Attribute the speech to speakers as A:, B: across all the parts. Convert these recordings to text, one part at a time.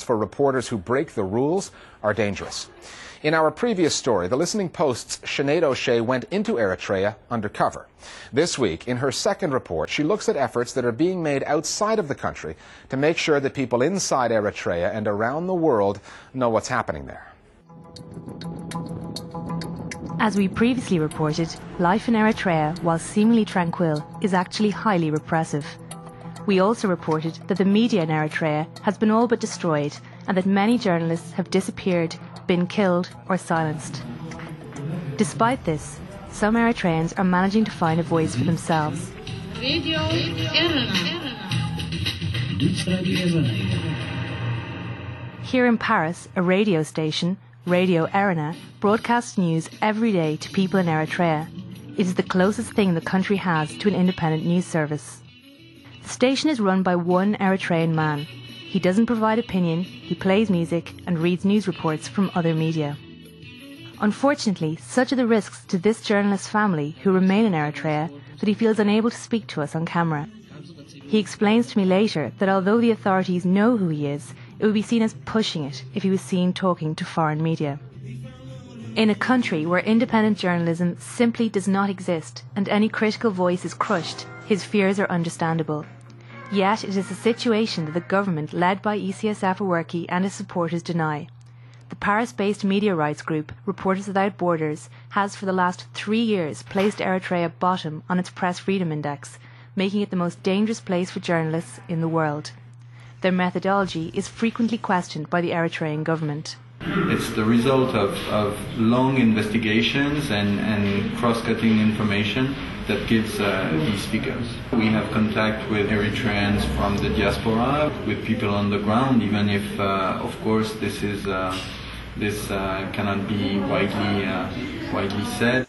A: for reporters who break the rules are dangerous. In our previous story, the Listening Post's Sinead O'Shea went into Eritrea undercover. This week, in her second report, she looks at efforts that are being made outside of the country to make sure that people inside Eritrea and around the world know what's happening there.
B: As we previously reported, life in Eritrea, while seemingly tranquil, is actually highly repressive. We also reported that the media in Eritrea has been all but destroyed and that many journalists have disappeared, been killed or silenced. Despite this, some Eritreans are managing to find a voice for themselves. Here in Paris, a radio station, Radio Eritrrea, broadcasts news every day to people in Eritrea. It is the closest thing the country has to an independent news service. The station is run by one Eritrean man. He doesn't provide opinion, he plays music and reads news reports from other media. Unfortunately, such are the risks to this journalist's family who remain in Eritrea that he feels unable to speak to us on camera. He explains to me later that although the authorities know who he is, it would be seen as pushing it if he was seen talking to foreign media. In a country where independent journalism simply does not exist and any critical voice is crushed, his fears are understandable. Yet it is a situation that the government led by ECS Afewerki and his supporters deny. The Paris-based media rights group Reporters Without Borders has for the last 3 years placed Eritrea bottom on its Press Freedom Index, making it the most dangerous place for journalists in the world. Their methodology is frequently questioned by the Eritrean government.
C: It's the result of long investigations and cross-cutting information that gives these figures. We have contact with Eritreans from the diaspora, with people on the ground, even if, of course, this cannot be widely said.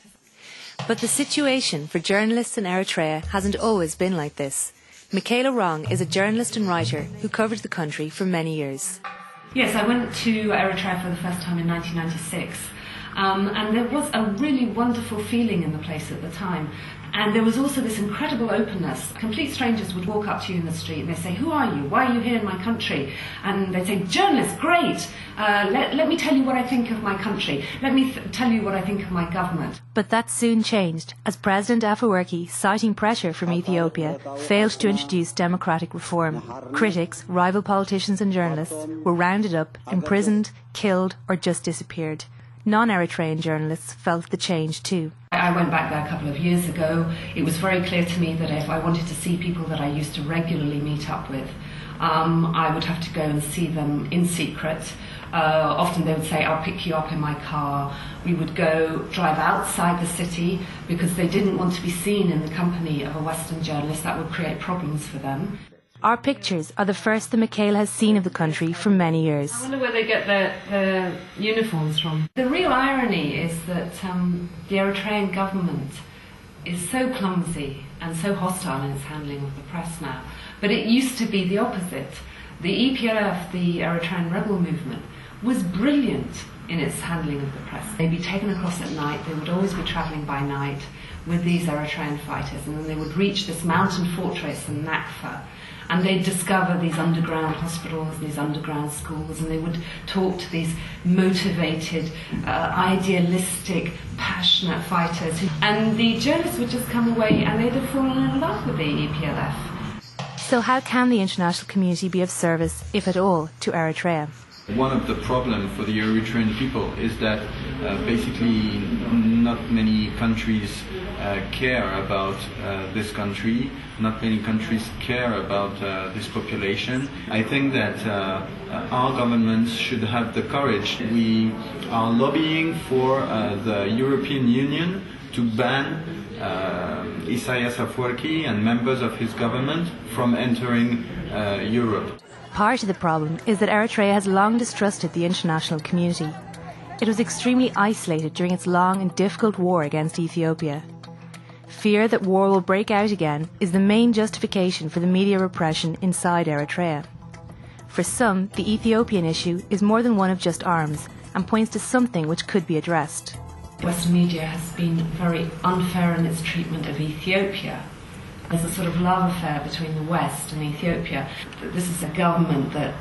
B: But the situation for journalists in Eritrea hasn't always been like this. Michaela Rong is a journalist and writer who covered the country for many years.
D: Yes, I went to Eritrea for the first time in 1996, and there was a really wonderful feeling in the place at the time. And there was also this incredible openness. Complete strangers would walk up to you in the street and they'd say, "Who are you? Why are you here in my country?" And they'd say, "Journalist, great! Let me tell you what I think of my country. Let me tell you what I think of my government."
B: But that soon changed as President Afewerki, citing pressure from Ethiopia, failed to introduce democratic reform. Critics, rival politicians and journalists were rounded up, imprisoned, killed or just disappeared. Non-Eritrean journalists felt the change too.
D: I went back there a couple of years ago. It was very clear to me that if I wanted to see people that I used to regularly meet up with, I would have to go and see them in secret. Often they would say, "I'll pick you up in my car." We would go drive outside the city because they didn't want to be seen in the company of a Western journalist. That would create problems for them.
B: Our pictures are the first that Michaela has seen of the country for many years.
D: I wonder where they get their uniforms from. The real irony is that the Eritrean government is so clumsy and so hostile in its handling of the press now. But it used to be the opposite. The EPLF, the Eritrean rebel movement, was brilliant in its handling of the press. They'd be taken across at night. They would always be travelling by night with these Eritrean fighters, and then they would reach this mountain fortress in Nakfa. And they'd discover these underground hospitals, these underground schools, and they would talk to these motivated, idealistic, passionate fighters. And the journalists would just come away and they'd have fallen in love with the EPLF.
B: So how can the international community be of service, if at all, to Eritrea?
C: One of the problems for the Eritrean people is that basically not many countries care about this country. Not many countries care about this population. I think that our governments should have the courage. We are lobbying for the European Union to ban Isaias Afewerki and members of his government from entering Europe.
B: Part of the problem is that Eritrea has long distrusted the international community. It was extremely isolated during its long and difficult war against Ethiopia. Fear that war will break out again is the main justification for the media repression inside Eritrea. For some, the Ethiopian issue is more than one of just arms and points to something which could be addressed.
D: Western media has been very unfair in its treatment of Ethiopia. There's a sort of love affair between the West and Ethiopia. This is a government that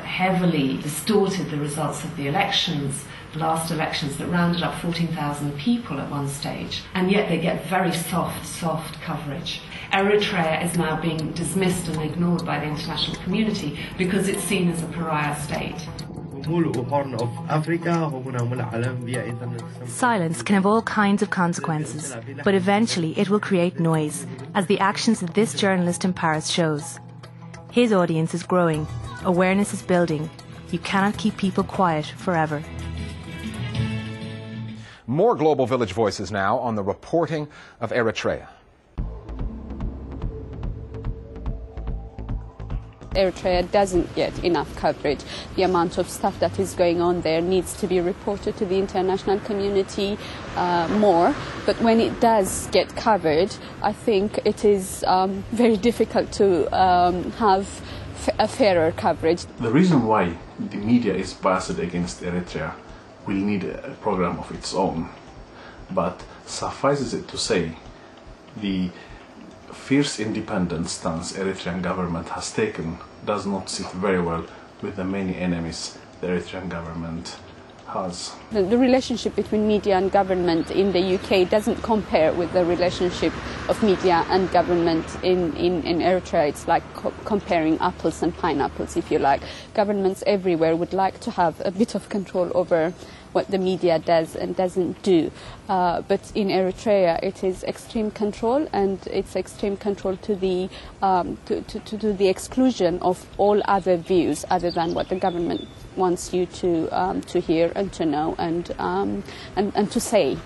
D: heavily distorted the results of the elections, the last elections that rounded up 14,000 people at one stage, and yet they get very soft coverage. Eritrea is now being dismissed and ignored by the international community because it's seen as a pariah state.
B: Silence can have all kinds of consequences, but eventually it will create noise, as the actions of this journalist in Paris shows. His audience is growing, awareness is building. You cannot keep people quiet forever.
A: More Global Village voices now on the reporting of Eritrea.
E: Eritrea doesn't get enough coverage. The amount of stuff that is going on there needs to be reported to the international community more. But when it does get covered, I think it is very difficult to have a fairer coverage.
F: The reason why the media is biased against Eritrea will need a program of its own. But suffices it to say, the fierce independent stance Eritrean government has taken does not sit very well with the many enemies the Eritrean government has.
E: The relationship between media and government in the UK doesn't compare with the relationship of media and government in Eritrea. It's like comparing apples and pineapples, if you like. Governments everywhere would like to have a bit of control over what the media does and doesn't do. But in Eritrea it is extreme control, and it's extreme control to the exclusion of all other views other than what the government wants you to hear and to know and to say.